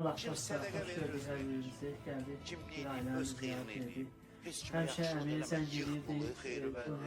Kim sədəqə verir özünü, cimriyini öz xeyrini edib, heç kimi yaxşılıq eləmək, yığılı, xeyri-vəndi.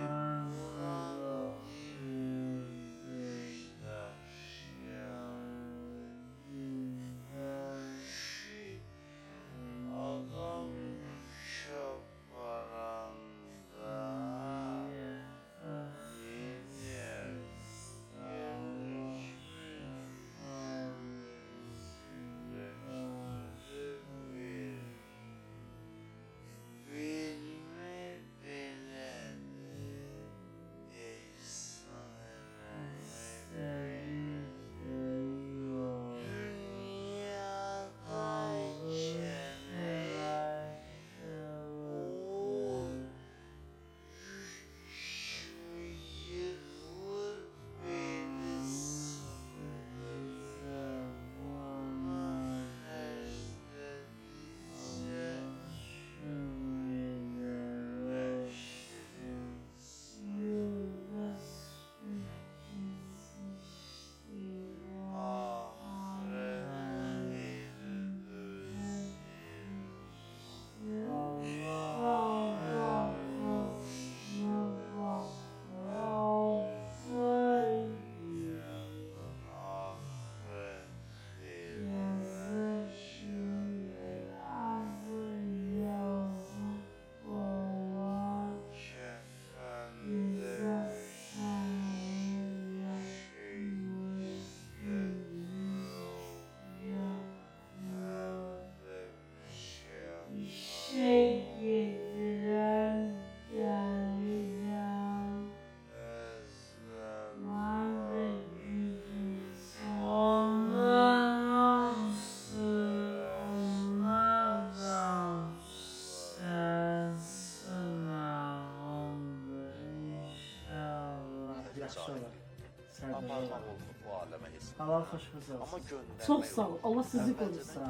Allah xoşunuz olsun. Çok sağ ol. Allah sizi korusun.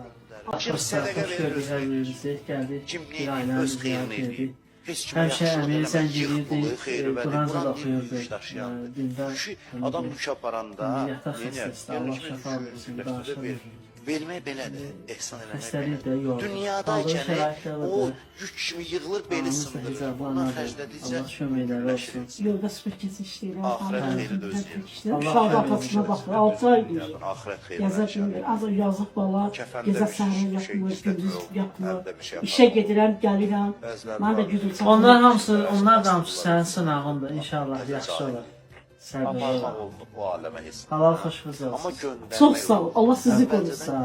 Kim sədəqə verir özünü, cimriyini öz xeyrini edib, heç kimi yaxşılıq eləmək, yığılı, xeyri-vəndi. Quran dinləyib daşıyandır. Adam yük aparanda, vermək belədir, ehsan eləmək belədir. Dünyadayken o yük kimi yığılır, beni sındırır. Bundan xərclədikcə birləşirik. Yolda süpür keçişləyirəm. Ahirət xeyri də özləyir. Uşaq atasına baxır. 6 ay deyir. Ahirət xeyri Gəzə bilmir. Az yazıq bala. Gəzə səhər yapmır, gündüz yapmır. şey İşə gedirəm, gəlirəm. Mən də güdül çatmır. Onlar da hamısı sənin sınağındır. İnşallah yaxşı olur. Çok sağ ol. Allah sizi korusun.